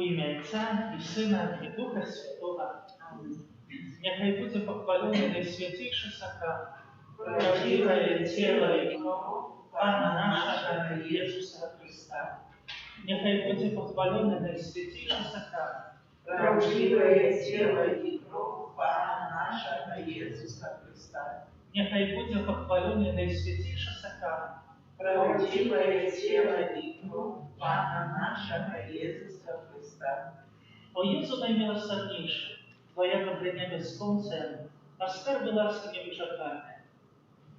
У ім'я Отця і Сина, і Духа Святого. Нехай буде похвалений найсвятейший сакрам, правдивое тело и кровь Пана нашего Иисуса Христа. Нехай буде похвалений найсвятейший сакрам, правдивое тело и кровь Пана нашего Иисуса Христа. Нехай буде похвалений найсвятейший сакрам, правдивое тело и кровь Пана нашего Иисуса Христа. О Єсу наймилосерднейший, Твоя добриня безконця, а скарби ласки невичерпальные.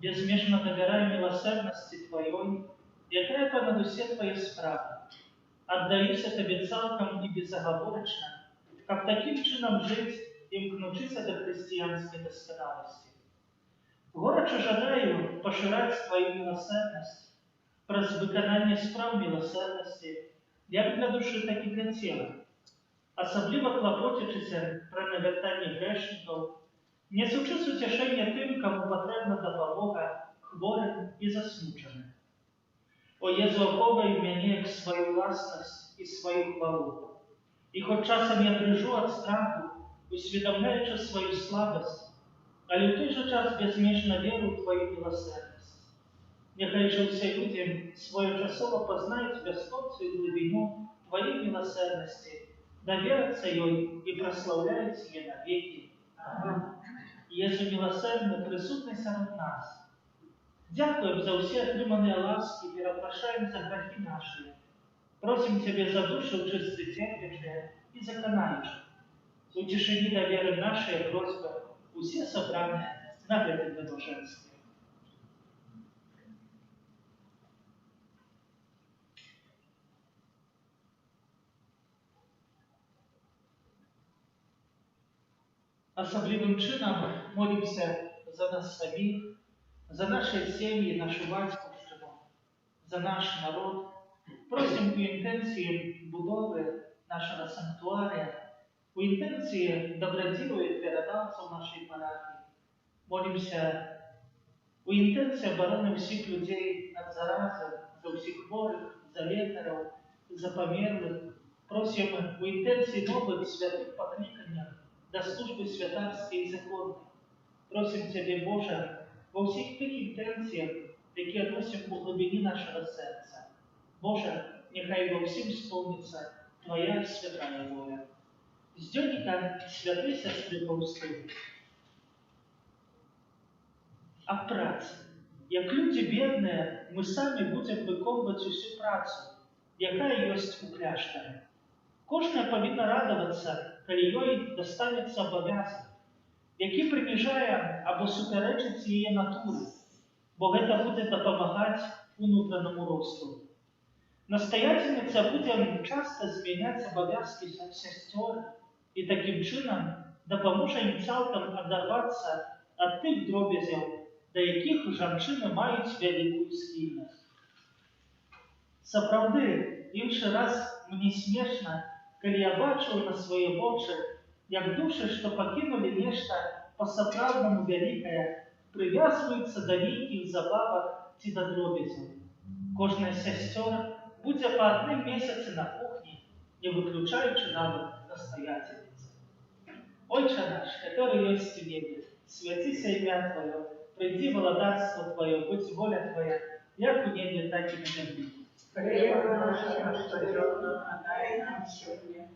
Безмежно доверяю милосердности Твоей, яка понад усе Твои справы. Отдаюся Тебе цалком и безоговорочно, как таким чином жить и вкнучиться до христианской досконалости. Горячо жадаю поширать Твою милосердность, праз виконання справ милосердности, як для душі, так і для тіла. Особливо клопотячися про навертання грешників, несучи утішення тим, кому потрібна допомога хворим і засмученим. О Єзу, оховай мене к свою власність і свою хвалу. І хоч часом я дрижу від страху, усвідомляючи свою слабость, але в той же час безмежно віру в Твою милосердність. Нехай же все люди своечасово познають безконцу і глибину Твоей милосердности, доверятся ей и прославляют ее навеки. Аминь. Єже милосердний, присутний серед нас. Дякуємо за усі отримані ласки и перепрошаем за грехи наши. Просим Тебе за душу чисто терпящие и законающие. Утешени до веры нашей просьбы, все собранные на это блаженстве. Особливым чином молимся за нас самих, за наши семьи, нашу батьківщину, за наш народ. Просим у інтенції будови нашого санктуарія, у інтенції доброділої передавців нашої парафії. Молимся у інтенції оборони всіх людей від зарази, за всіх хворих, за лікарів, за померлих. Просим у інтенції нових святих покликаннях до службы святарской и законной. Просим Тебе, Боже, во всех тих інтенціях, які носим у глибині нашого серця. Боже, нехай во всім сповниться Твоя святая воля. Здёрни-ка, святые сестры Павловские, о праці. Як люди бедные, мы сами будем виконувати всю працю, яка есть у кляштарі. Кожна повинна радуватися, коли їй достанеться обов'язок, який принижає або суперечить її натурі, бо це буде допомагати внутрішньому росту. Настоятельниця буде часто зміняти обов'язки сестер і таким чином допоможе їм цілком оторватися від тих дробязів, до яких жінки мають велику схильність. Справді, інший раз мені смішно, коли я бачу на своє очі, як душі, що покинули нечто по-справдному великое, прив'язуються до легких забавок чи до дробязів. Кожна з сестер буде по одним місяці на кухні, не виключаючи навіть настоятельниці. Отче наш, который есть в небе, святися ім'я Твое, прийди владарство Твое, будь воля Твоя, як у небе, так и на земле. Хлеба нашего насажденного дай нам сегодня,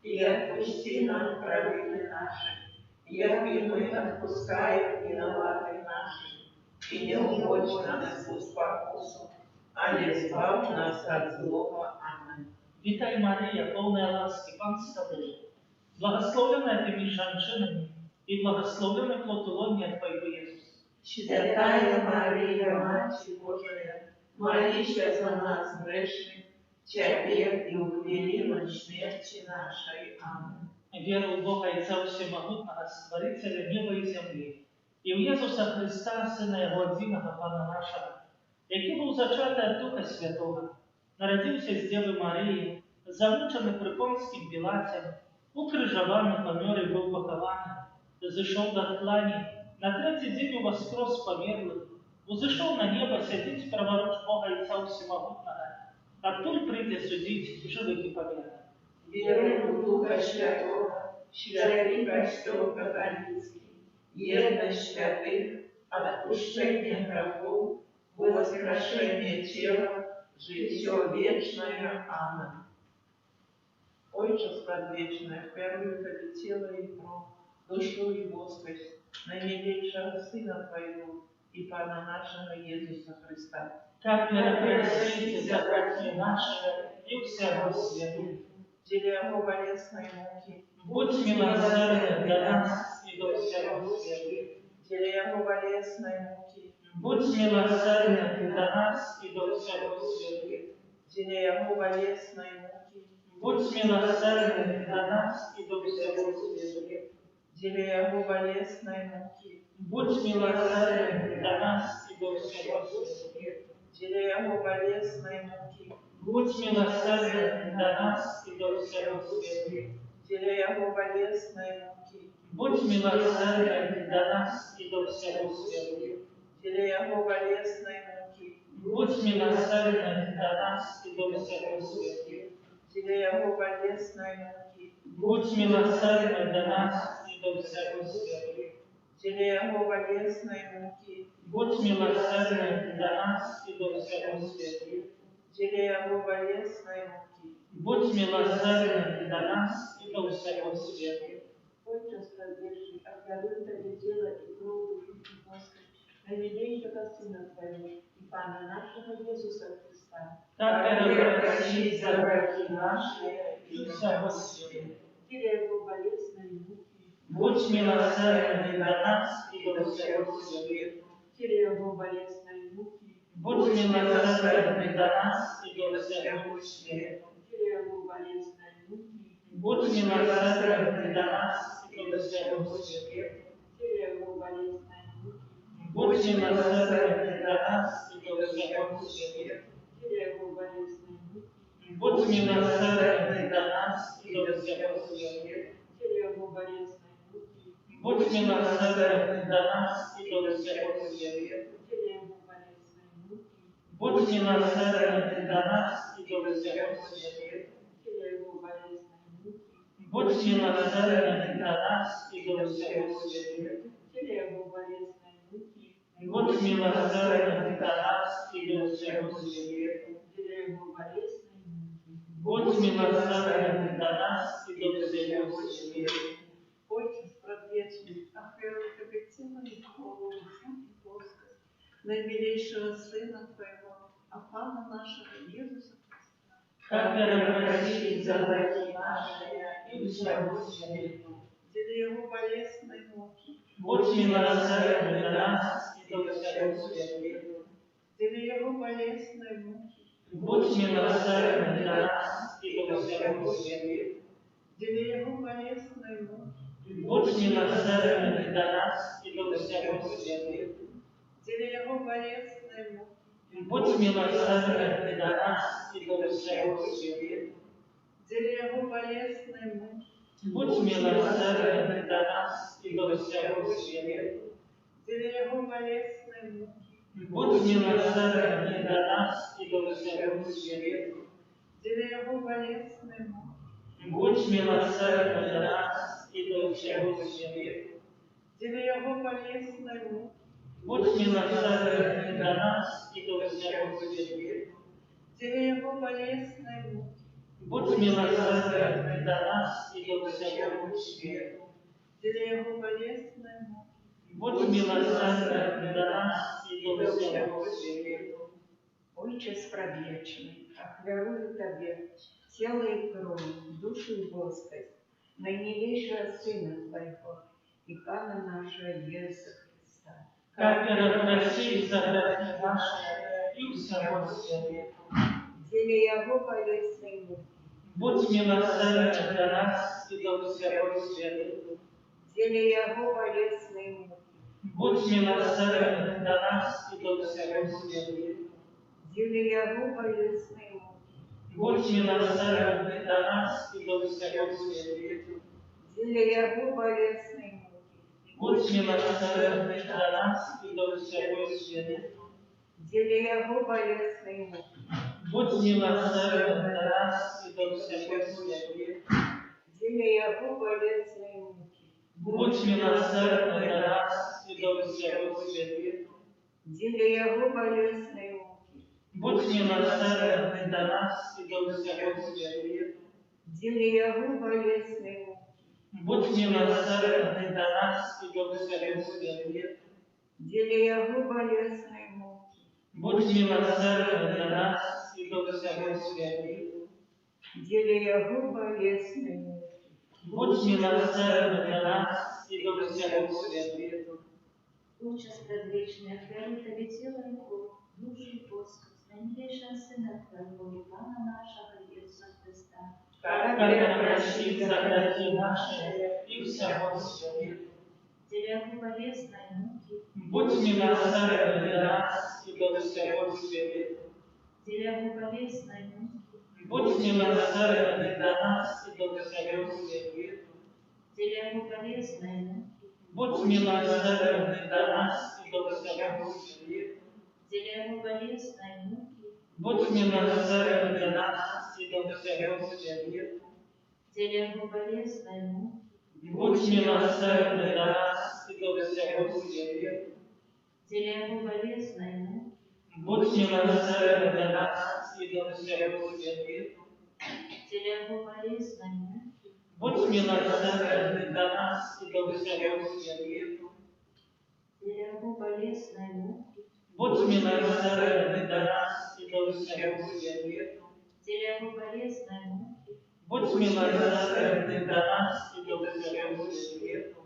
и отпусти нам провины наши, як и мы отпускаем виноваты наши, и не уводь нас в искушение, а избавь нас от злого. Аминь. Вітай, Марія, повна ласки, Пан з тобою. Благословенна ти між жінками, і благословенне плод Твоего Иисус. Святая Мария, Мать Божия, молись за нас грешных, теперь и в великой смерти нашей. Аминь. Віру в Бога Отця Всемогутнього, Створителя неба і землі, і в Єсуса Христа, Сина Його єдиного Пана нашого, який був зачатий від Духа Святого, народився з Діви Марії, замучений при Понтським Пілатом, укрижований, помер і був похований, зійшов до тлані, на третій день воскрес померлих, узійшов на небо, сидить праворуч Бога Отця Всемогутнього, оттуль прийде судить живих і померлих. веру в Духа Святого, святый костел католицкий, едность святых, отпущение грехов, воскрешение тела, житье вечное. Аминь. Отче предвечное, в первую тебе тело и кровь, душу и воскрес, наимилейшего Сына Твоего и Пана нашего Иисуса Христа, как прекрасите за грехи наши и всего света. деле Его болезной муки, Будь милосерден для нас и до всего света. деле Его болезной муки, Будь милосерден для нас и до всего света. деле Его болезной муки, Будь милосерден для нас и до всего света. деле Его болезной муки, Будь милосерден для нас и до всего света. деле Его болезной муки, Будь милосерден для нас и до всего света. деле Его болезной муки, Будь милосерден для нас и до всего света. деле Его болезной муки, Будь милосерден для нас и до всего света. деле Его болезной муки, Будь милосерден для нас и до всего света. деле Его болезной муки, Будь милосерден для нас и до всего света. деле Его болезной муки. Будь милосерден для нас и до всего света. Отче Предвечный, отверну тебе тело и кровь, душу и воскрес, наимилейшего Сына Твоего и Пана нашего Иисуса Христа, Так прощи за грехи наши и всего света. деле Его болезной муки, Будь милосерден для нас и до всего света. деле Его болезной муки, Будь милосерден для нас и до всего света. деле Его болезной муки, Будь милосерден для нас и до всего света. деле Его болезной муки, Будь милосерден для нас и до всего света. деле Его болезной муки, Будь милосерден для нас и до всего света. деле Его болезной муки, Будь милосерден для нас и до всего света. деле Его болезной муки, Будь милосерден для нас и до всего света. деле Его болезной муки, Будь милосерден для нас и до всего света. деле Его болезной муки, Будь милосерден для нас и до всего света. деле Его болезной муки. Будь милосерден для нас и до всего света. Отче Предвечный, отверну тебе тело и голову, душу и воскрес, наимилейшего Сына Твоего, а Пана нашего Иисуса Христа, Как прощи за грехи наши и всего света. деле Его болезной муки, Будь милосерден для нас и до всего света. деле Его болезной муки, Будь милосерден для нас и до всего света. деле Его болезной муки, Будь милосерден для нас и до всего света. деле Его болезной муки, Будь милосерден для нас и до всего света. деле Его болезной муки, Будь милосерден для нас и до всего света. деле Его болезной муки, Будь милосерден для нас и до всего света. деле Его болезной муки, Будь милосерден для нас и до всего света. деле Его болезной муки, Будь милосерден для нас и до всего света. деле Его болезной муки, Будь милосерден для нас и до всего света. деле Его болезной муки, Будь милосерден для нас и до всего света. Отче Предвечный, отверую тебе тело и кровь, душу и воскрес, наимилейшего Сына Твоего и Пана нашего Иисуса Христа, Как прощи за грехи наши и всего света. деле Его болезной муки, Будь милосерден для нас и до всего света. деле Его болезной муки, Будь милосерден для нас и до всего света. деле Его болезной муки, Будь милосерден для нас и до всего света. деле Его болезной муки, Будь милосерден для нас и до всего света. деле Его болезной муки, Будь милосерден до нас и до всего света. Деля Его болезной муки. Будь милосерден до нас и до всего света. Деля Его болезной муки. Будь милосерден до нас и до всего света. Деля Его болезной муки. Будь милосерден до нас и до всего света. Деля Его болезной муки. Будь милосерден до нас и до всего света. Деля Его болезной муки. Будь милосерден до нас и до всего света. Отче предвечный, отверни Тебе тело и кровь, душу и воск, наимилейшего Сына Твоего и Пана нашего Иисуса Христа. Как прощи за грехи наши и всего света. Деля Его болезной муки. Будь милосерден до нас и до всего света. Деля Его болезной муки. Будь милосерден до нас и до всего света. Деля Его болезной муки. Будь милосерден до нас и до всего света. Деля Его болезной муки. Будь милосерден до нас и до всего света. Деля Его болезной муки. Будь милосерден до нас и до всего света. Деля Его болезной муки. Будь милосерден до нас и до всего света. Деля Его болезной муки. Будь милосерден до нас и до всего света. Деля Его болезной муки. Будь милосерден до нас и до всего света. Деля Его болезной муки. Будь милосерден до нас и до всего света.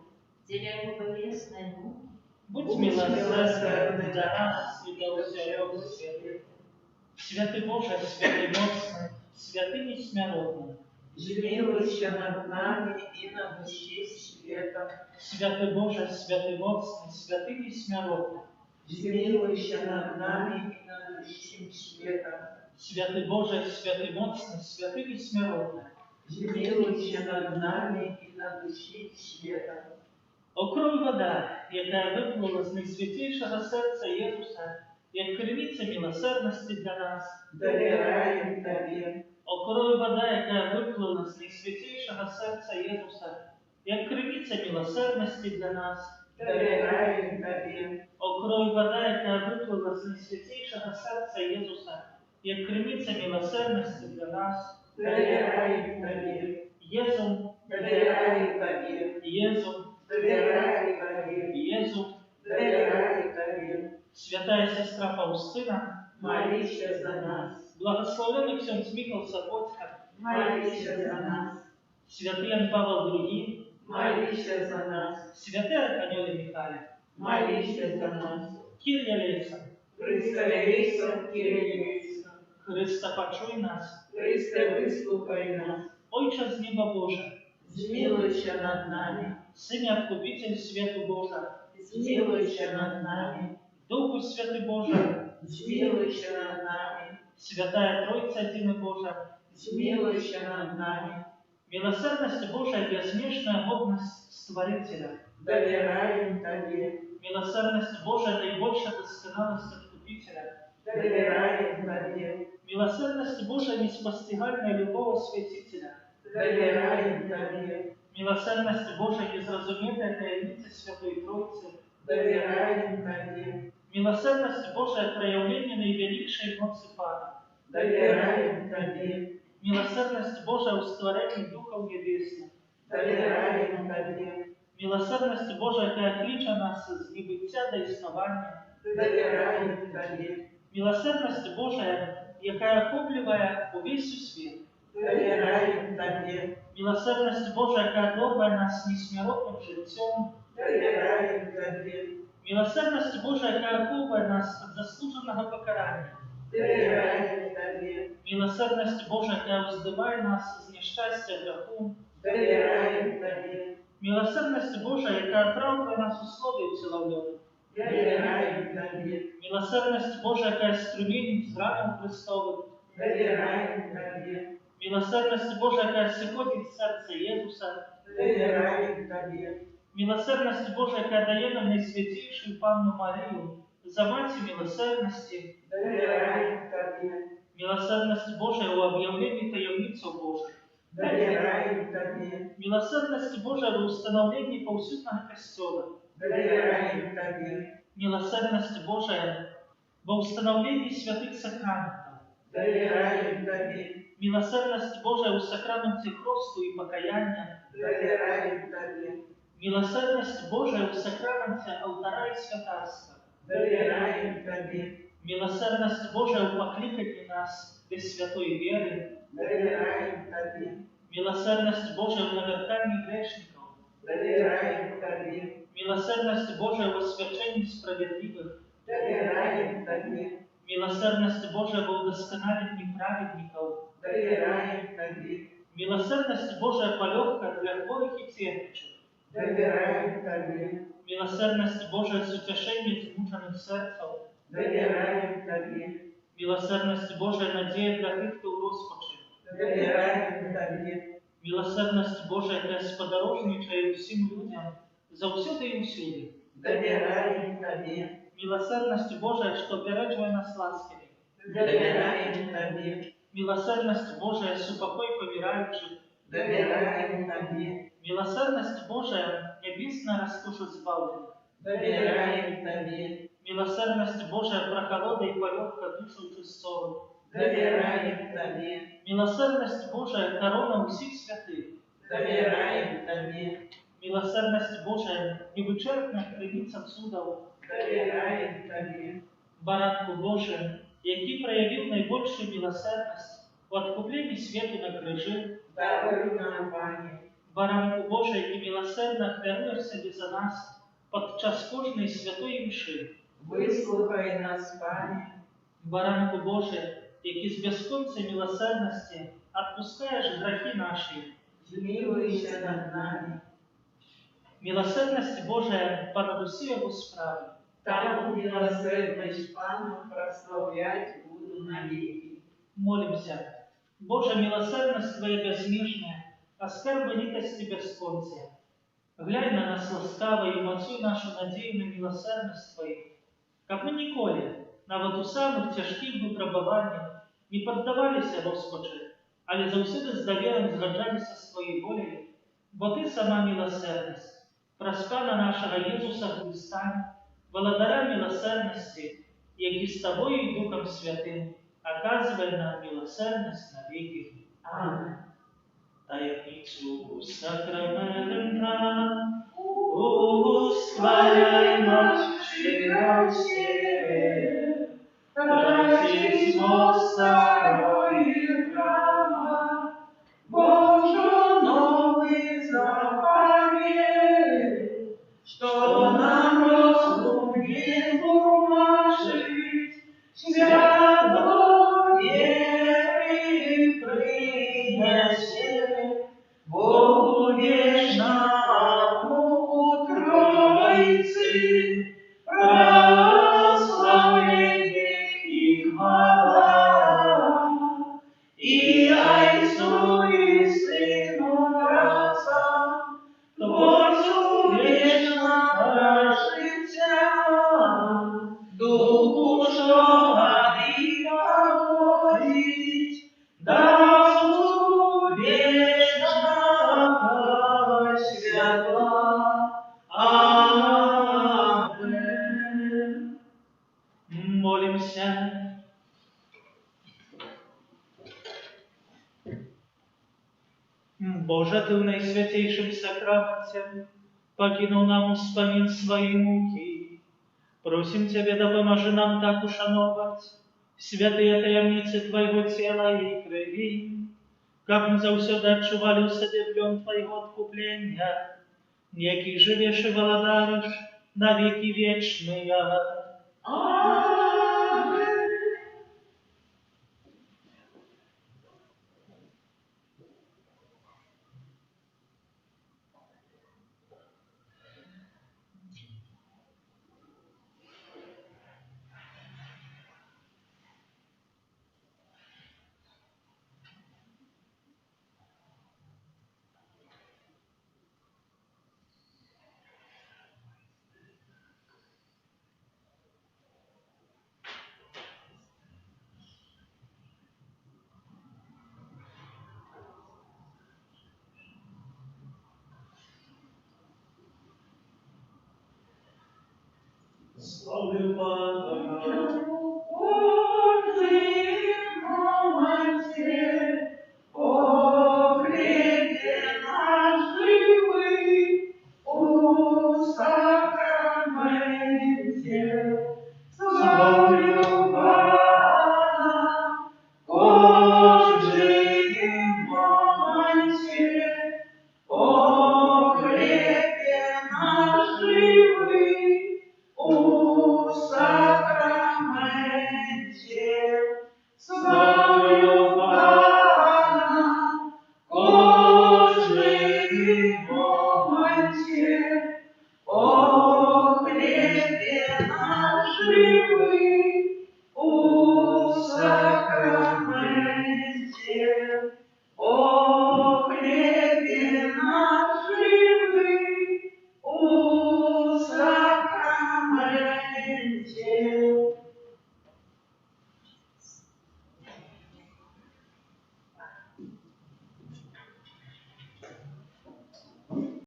Деля Его болезной муки. Будь милосерден до нас и до всего света. Святый Боже, святый моцный, святый несмиротный, Змилуйся над нами и над всем светом. святый Боже, святый моцный, святый несмиротный, Змилуйся над нами и над всем светом. святый Боже, святый моцный, святый несмиротный, Змилуйся над нами і над усім світом. О кров вода, яка виплила з найсвятейшого серця Єсуса, як кривиця милосердності для нас. Довіряємо Тобі. О кров вода, яка виплила з найсвятейшого серця Єсуса, як кривиця милосердності для нас. Довіряємо Тобі. О кров вода, яка виплила з найсвятейшого серця Єсуса, як кривиця милосердності для нас. Довіряємо Тобі. Єзу, Довіряємо Тобі. Єзу, Довіряємо Тобі. Єзу, Довіряємо Тобі. святая сестра Фаустина, Молися за нас. благословенный ксенц Михаил Сапотка, Молися за нас. святый Ян Павел II, Молися за нас. святый Арканьолий Михайлов, Молися за нас. Кирия Лейса, Христе Лейсон, Кирилл Лейсон. Христа почуй нас, Христе, вислухай нас. Ойче з неба Боже, Змилуйся над нами. Сыне Откупитель Свету Божа, Змилуйся над нами. Духу Святый Божа, Змилуйся над нами. Святая Тройца Единый Божа, Змилуйся над нами. милосердность Божия безмежная годность Створителя, Довіряємо Тобі. милосердность Божия наибольшая досконалость Откупителя, Довіряємо Тобі. милосердность Божия неспостигальная любого Святителя, Довіряємо Тобі. милосердность Божия безразуметая таинницы Святой Троицы, Довіряємо Тобі. милосердность Божия проявление наивеликшей моцы Пана, Довіряємо Тобі. милосердность Божия устворение Духов Небесных, Довіряємо Тобі. милосердность Божия, яка кличе нас з небиття до існування, Довіряємо Тобі. милосердность Божия, яка охоплює увесь світ, Довіряємо Тобі. милосердность Божия, яка добре нас несмиротним життям, Довіряємо Тобі. милосердность Божия, яка охоплює нас від заслуженого покарання, Довіряємо Тобі. милосердность Божия, яка вздиває нас з нещастя греху, Довіряємо Тобі. милосердность Божия, яка оправдує нас условий целовльоних, Довіряємо Тобі. милосердность Божия, яка струменить з ранам Христовим, Довіряємо Тобі. милосердность Божия, яка сьогодить серце Єсуса, Довіряємо Тобі. милосердность Божия, яка дає нам найсвятейшу Панну Марію, за маті милосердності, Довіряємо Тобі. Милосердность Божия у объявлении таємниць Божих. Довіряємо тобі, Милосердность Божия в установлении повсюдного костела. довіряємо тобі, Милосердность Божия во установлении святых сакраментов. довіряємо тобі, Милосердность Божия у сакраменте кресту и покаяния. довіряємо тобі, Милосердность Божия у сакраменте алтара и святарства. довіряємо тобі, Милосердность Божия у покликании нас без святой веры. довіряємо тобі, Милосердность Божия в наверкании грешников. довіряємо тобі, Милосердность Божия в освящении справедливых. довіряємо тобі, Милосердность Божия во удосконалении праведников. довіряємо тобі, Милосердность Божия полегка для хворых и терпящих. довіряємо тобі, Милосердность Божия с утешением измученных сердцев. довіряємо тобі, Милосердность Божия надея для тех, кто в розпаче. довіряємо тобі, Милосердность Божия для сподорожничає усім людям, завсюди і усюди. довіряємо тобі, Милосердность Божия, что обереживає нас ласками. довіряємо тобі, Милосердность Божия, супокой помирающих. довіряємо тобі, Милосердность Божия, небесная роскошь избавленных. довіряємо тобі, Милосердность Божия, прохолода и полегка душу чистовых. довіряємо тобі, Милосердность Божия, корона усіх святых. довіряємо тобі, Милосердность Божия, невичерпна криниця судов. довіряємо тобі, Баранку Божию, який проявив найбільшу милосердность у откуплении свету на крижі. даруй нам, Пані, Баранку Божию, який милосердно хвилюєш собі за нас під час кожної святої мши. вислухай нас, Пані, Баранку Божию, який з безконцей милосердності отпускаєш грехи наші. змилуйся над нами, Милосердность Божия понад усі його справи. там милосердность Пану прославлять буду навеки. Молимся. Боже, милосердность Твоя безмежная, а скарби літості безконця. Глянь на нас ласкаво и умацуй нашу надею на милосердность Твою. Как мы николи, навод у самых тяжких выпробованиях, не поддавались розпачі, але завсюди з довіром згаджалися з Твоєю волею, бо Ти сама милосердность, проспана нашего Єсуса Христа, благодаря милосердности, які з Тобою и Духом Святым, оказывай нам милосердность навеки. Аминь. Таємницю сакрамента, ускоряй щирості, Братисмо старої храма, Боже, новый заповедь, что нам разумеет тумашить, свято веры принесе, Богу вечному Троицы, прославление и хвала, и Отцу и Сыну разом, Творцу вечного життя, Духу, що гріха ходить, дару вічного святла. Амен. молимся. Боже, Ты в найсвятейшем сакраменте покинул нам успомин своей муки. Просим Тебя, да поможи нам так ушановать святые таємниці Твоего тела и крови, как мы завсёды отчували в себе плен Твоего откупления, який живешь и владаешь на веки вечные. Амен. Славлю Бога. Славлю Пана, кожний момент, о хлібі наш живий, у